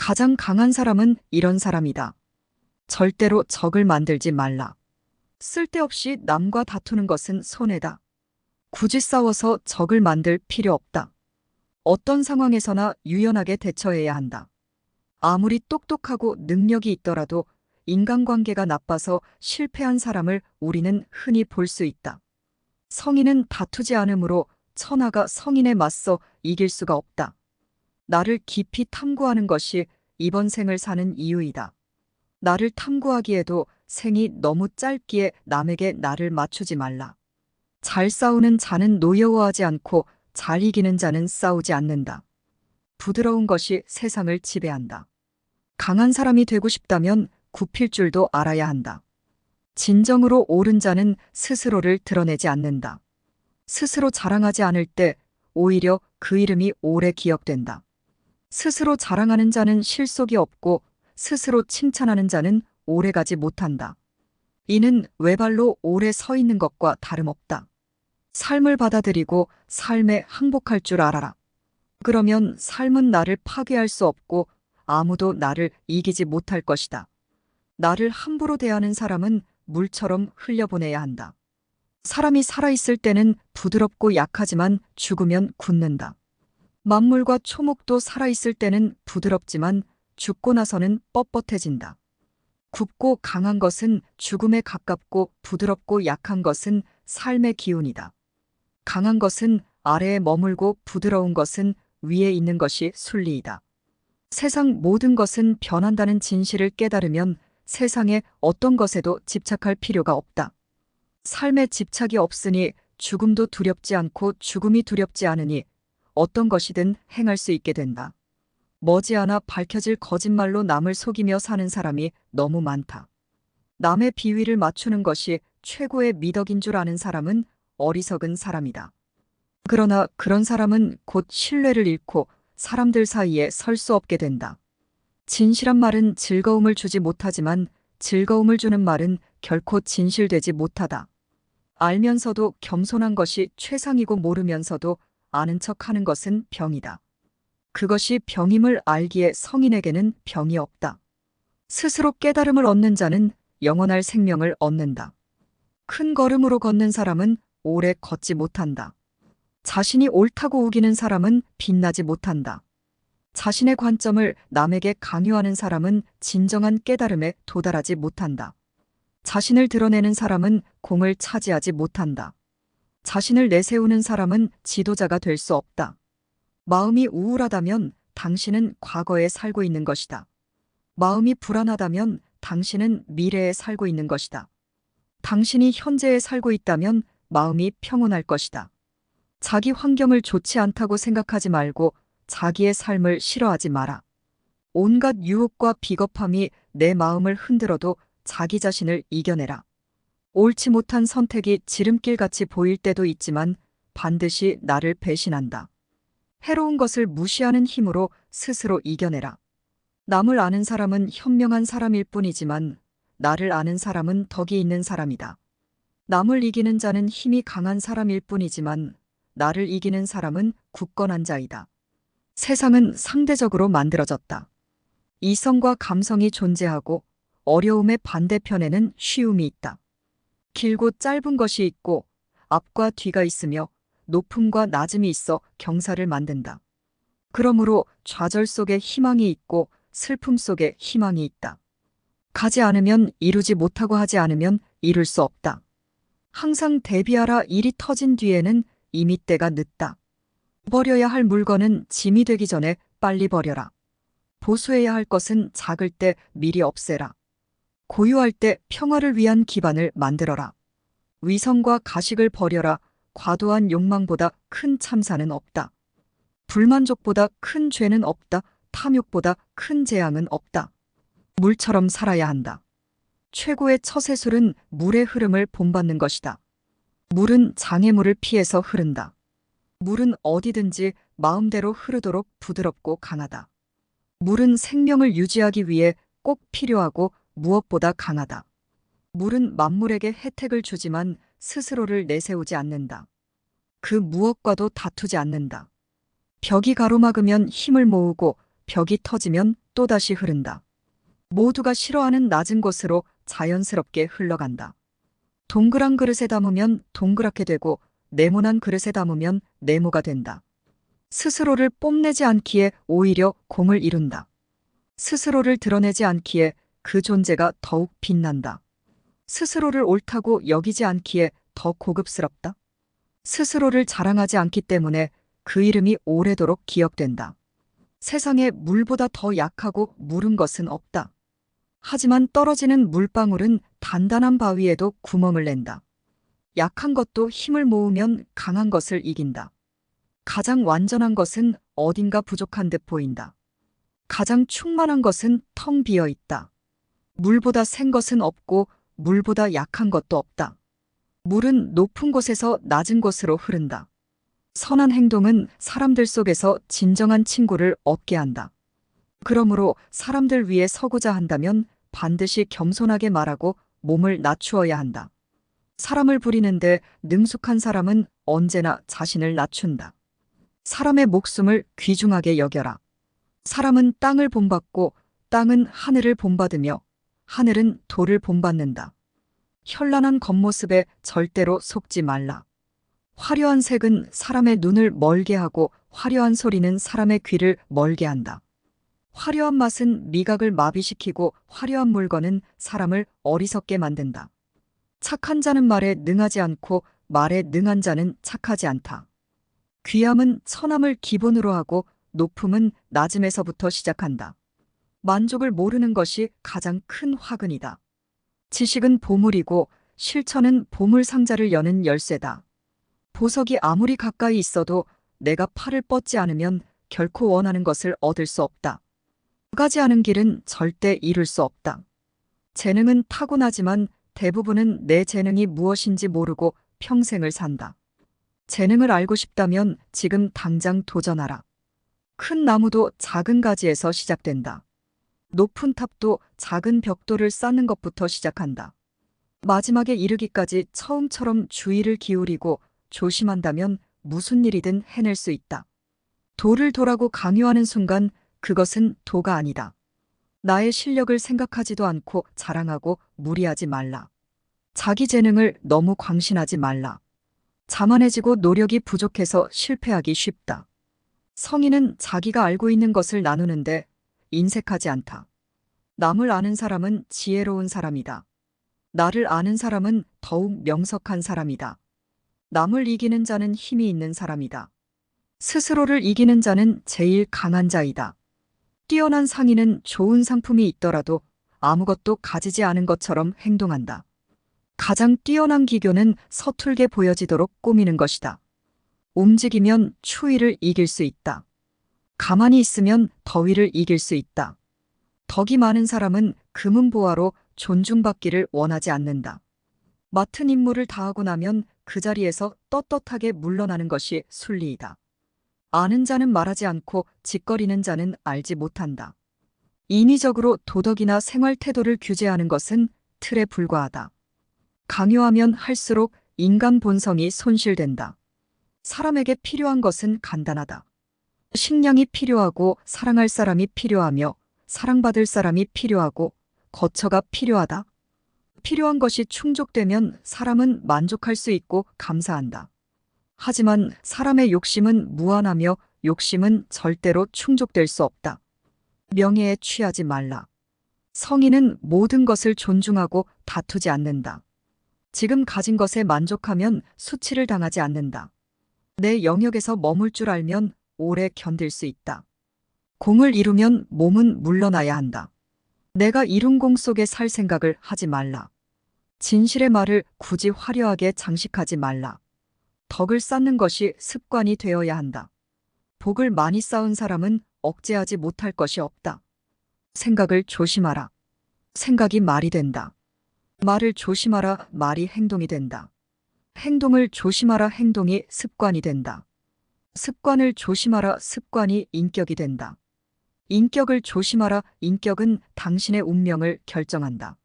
가장 강한 사람은 이런 사람이다. 절대로 적을 만들지 말라. 쓸데없이 남과 다투는 것은 손해다. 굳이 싸워서 적을 만들 필요 없다. 어떤 상황에서나 유연하게 대처해야 한다. 아무리 똑똑하고 능력이 있더라도 인간관계가 나빠서 실패한 사람을 우리는 흔히 볼 수 있다. 성인은 다투지 않으므로 천하가 성인에 맞서 이길 수가 없다. 나를 깊이 탐구하는 것이 이번 생을 사는 이유이다. 나를 탐구하기에도 생이 너무 짧기에 남에게 나를 맞추지 말라. 잘 싸우는 자는 노여워하지 않고 잘 이기는 자는 싸우지 않는다. 부드러운 것이 세상을 지배한다. 강한 사람이 되고 싶다면 굽힐 줄도 알아야 한다. 진정으로 옳은 자는 스스로를 드러내지 않는다. 스스로 자랑하지 않을 때 오히려 그 이름이 오래 기억된다. 스스로 자랑하는 자는 실속이 없고 스스로 칭찬하는 자는 오래가지 못한다. 이는 외발로 오래 서 있는 것과 다름없다. 삶을 받아들이고 삶에 항복할 줄 알아라. 그러면 삶은 나를 파괴할 수 없고 아무도 나를 이기지 못할 것이다. 나를 함부로 대하는 사람은 물처럼 흘려보내야 한다. 사람이 살아있을 때는 부드럽고 약하지만 죽으면 굳는다. 만물과 초목도 살아있을 때는 부드럽지만 죽고 나서는 뻣뻣해진다. 굽고 강한 것은 죽음에 가깝고 부드럽고 약한 것은 삶의 기운이다. 강한 것은 아래에 머물고 부드러운 것은 위에 있는 것이 순리이다. 세상 모든 것은 변한다는 진실을 깨달으면 세상의 어떤 것에도 집착할 필요가 없다. 삶에 집착이 없으니 죽음도 두렵지 않고 죽음이 두렵지 않으니 어떤 것이든 행할 수 있게 된다. 머지않아 밝혀질 거짓말로 남을 속이며 사는 사람이 너무 많다. 남의 비위를 맞추는 것이 최고의 미덕인 줄 아는 사람은 어리석은 사람이다. 그러나 그런 사람은 곧 신뢰를 잃고 사람들 사이에 설 수 없게 된다. 진실한 말은 즐거움을 주지 못하지만 즐거움을 주는 말은 결코 진실되지 못하다. 알면서도 겸손한 것이 최상이고 모르면서도 아는 척하는 것은 병이다. 그것이 병임을 알기에 성인에게는 병이 없다. 스스로 깨달음을 얻는 자는 영원할 생명을 얻는다. 큰 걸음으로 걷는 사람은 오래 걷지 못한다. 자신이 옳다고 우기는 사람은 빛나지 못한다. 자신의 관점을 남에게 강요하는 사람은 진정한 깨달음에 도달하지 못한다. 자신을 드러내는 사람은 공을 차지하지 못한다. 자신을 내세우는 사람은 지도자가 될 수 없다. 마음이 우울하다면 당신은 과거에 살고 있는 것이다. 마음이 불안하다면 당신은 미래에 살고 있는 것이다. 당신이 현재에 살고 있다면 마음이 평온할 것이다. 자기 환경을 좋지 않다고 생각하지 말고 자기의 삶을 싫어하지 마라. 온갖 유혹과 비겁함이 내 마음을 흔들어도 자기 자신을 이겨내라. 옳지 못한 선택이 지름길같이 보일 때도 있지만 반드시 나를 배신한다. 해로운 것을 무시하는 힘으로 스스로 이겨내라. 남을 아는 사람은 현명한 사람일 뿐이지만 나를 아는 사람은 덕이 있는 사람이다. 남을 이기는 자는 힘이 강한 사람일 뿐이지만 나를 이기는 사람은 굳건한 자이다. 세상은 상대적으로 만들어졌다. 이성과 감성이 존재하고 어려움의 반대편에는 쉬움이 있다. 길고 짧은 것이 있고 앞과 뒤가 있으며 높음과 낮음이 있어 경사를 만든다. 그러므로 좌절 속에 희망이 있고 슬픔 속에 희망이 있다. 가지 않으면 이루지 못하고 하지 않으면 이룰 수 없다. 항상 대비하라. 일이 터진 뒤에는 이미 때가 늦다. 버려야 할 물건은 짐이 되기 전에 빨리 버려라. 보수해야 할 것은 작을 때 미리 없애라. 고요할 때 평화를 위한 기반을 만들어라. 위선과 가식을 버려라. 과도한 욕망보다 큰 참사는 없다. 불만족보다 큰 죄는 없다. 탐욕보다 큰 재앙은 없다. 물처럼 살아야 한다. 최고의 처세술은 물의 흐름을 본받는 것이다. 물은 장애물을 피해서 흐른다. 물은 어디든지 마음대로 흐르도록 부드럽고 강하다. 물은 생명을 유지하기 위해 꼭 필요하고 무엇보다 강하다. 물은 만물에게 혜택을 주지만 스스로를 내세우지 않는다. 그 무엇과도 다투지 않는다. 벽이 가로막으면 힘을 모으고 벽이 터지면 또다시 흐른다. 모두가 싫어하는 낮은 곳으로 자연스럽게 흘러간다. 동그란 그릇에 담으면 동그랗게 되고 네모난 그릇에 담으면 네모가 된다. 스스로를 뽐내지 않기에 오히려 공을 이룬다. 스스로를 드러내지 않기에 그 존재가 더욱 빛난다. 스스로를 옳다고 여기지 않기에 더 고급스럽다. 스스로를 자랑하지 않기 때문에 그 이름이 오래도록 기억된다. 세상에 물보다 더 약하고 무른 것은 없다. 하지만 떨어지는 물방울은 단단한 바위에도 구멍을 낸다. 약한 것도 힘을 모으면 강한 것을 이긴다. 가장 완전한 것은 어딘가 부족한 듯 보인다. 가장 충만한 것은 텅 비어 있다. 물보다 센 것은 없고 물보다 약한 것도 없다. 물은 높은 곳에서 낮은 곳으로 흐른다. 선한 행동은 사람들 속에서 진정한 친구를 얻게 한다. 그러므로 사람들 위에 서고자 한다면 반드시 겸손하게 말하고 몸을 낮추어야 한다. 사람을 부리는데 능숙한 사람은 언제나 자신을 낮춘다. 사람의 목숨을 귀중하게 여겨라. 사람은 땅을 본받고 땅은 하늘을 본받으며 하늘은 돌을 본받는다. 현란한 겉모습에 절대로 속지 말라. 화려한 색은 사람의 눈을 멀게 하고 화려한 소리는 사람의 귀를 멀게 한다. 화려한 맛은 미각을 마비시키고 화려한 물건은 사람을 어리석게 만든다. 착한 자는 말에 능하지 않고 말에 능한 자는 착하지 않다. 귀함은 천함을 기본으로 하고 높음은 낮음에서부터 시작한다. 만족을 모르는 것이 가장 큰 화근이다. 지식은 보물이고 실천은 보물 상자를 여는 열쇠다. 보석이 아무리 가까이 있어도 내가 팔을 뻗지 않으면 결코 원하는 것을 얻을 수 없다. 가지 않은 길은 절대 이룰 수 없다. 재능은 타고나지만 대부분은 내 재능이 무엇인지 모르고 평생을 산다. 재능을 알고 싶다면 지금 당장 도전하라. 큰 나무도 작은 가지에서 시작된다. 높은 탑도 작은 벽돌을 쌓는 것부터 시작한다. 마지막에 이르기까지 처음처럼 주의를 기울이고 조심한다면 무슨 일이든 해낼 수 있다. 도를 도라고 강요하는 순간 그것은 도가 아니다. 나의 실력을 생각하지도 않고 자랑하고 무리하지 말라. 자기 재능을 너무 광신하지 말라. 자만해지고 노력이 부족해서 실패하기 쉽다. 성인은 자기가 알고 있는 것을 나누는데 인색하지 않다. 남을 아는 사람은 지혜로운 사람이다. 나를 아는 사람은 더욱 명석한 사람이다. 남을 이기는 자는 힘이 있는 사람이다. 스스로를 이기는 자는 제일 강한 자이다. 뛰어난 상인은 좋은 상품이 있더라도 아무것도 가지지 않은 것처럼 행동한다. 가장 뛰어난 기교는 서툴게 보여지도록 꾸미는 것이다. 움직이면 추위를 이길 수 있다. 가만히 있으면 더위를 이길 수 있다. 덕이 많은 사람은 금은보화로 존중받기를 원하지 않는다. 맡은 임무를 다하고 나면 그 자리에서 떳떳하게 물러나는 것이 순리이다. 아는 자는 말하지 않고 짓거리는 자는 알지 못한다. 인위적으로 도덕이나 생활 태도를 규제하는 것은 틀에 불과하다. 강요하면 할수록 인간 본성이 손실된다. 사람에게 필요한 것은 간단하다. 식량이 필요하고 사랑할 사람이 필요하며 사랑받을 사람이 필요하고 거처가 필요하다. 필요한 것이 충족되면 사람은 만족할 수 있고 감사한다. 하지만 사람의 욕심은 무한하며 욕심은 절대로 충족될 수 없다. 명예에 취하지 말라. 성인은 모든 것을 존중하고 다투지 않는다. 지금 가진 것에 만족하면 수치를 당하지 않는다. 내 영역에서 머물 줄 알면 오래 견딜 수 있다. 공을 이루면 몸은 물러나야 한다. 내가 이룬 공 속에 살 생각을 하지 말라. 진실의 말을 굳이 화려하게 장식하지 말라. 덕을 쌓는 것이 습관이 되어야 한다. 복을 많이 쌓은 사람은 억제하지 못할 것이 없다. 생각을 조심하라. 생각이 말이 된다. 말을 조심하라. 말이 행동이 된다. 행동을 조심하라. 행동이 습관이 된다. 습관을 조심하라. 습관이 인격이 된다. 인격을 조심하라. 인격은 당신의 운명을 결정한다.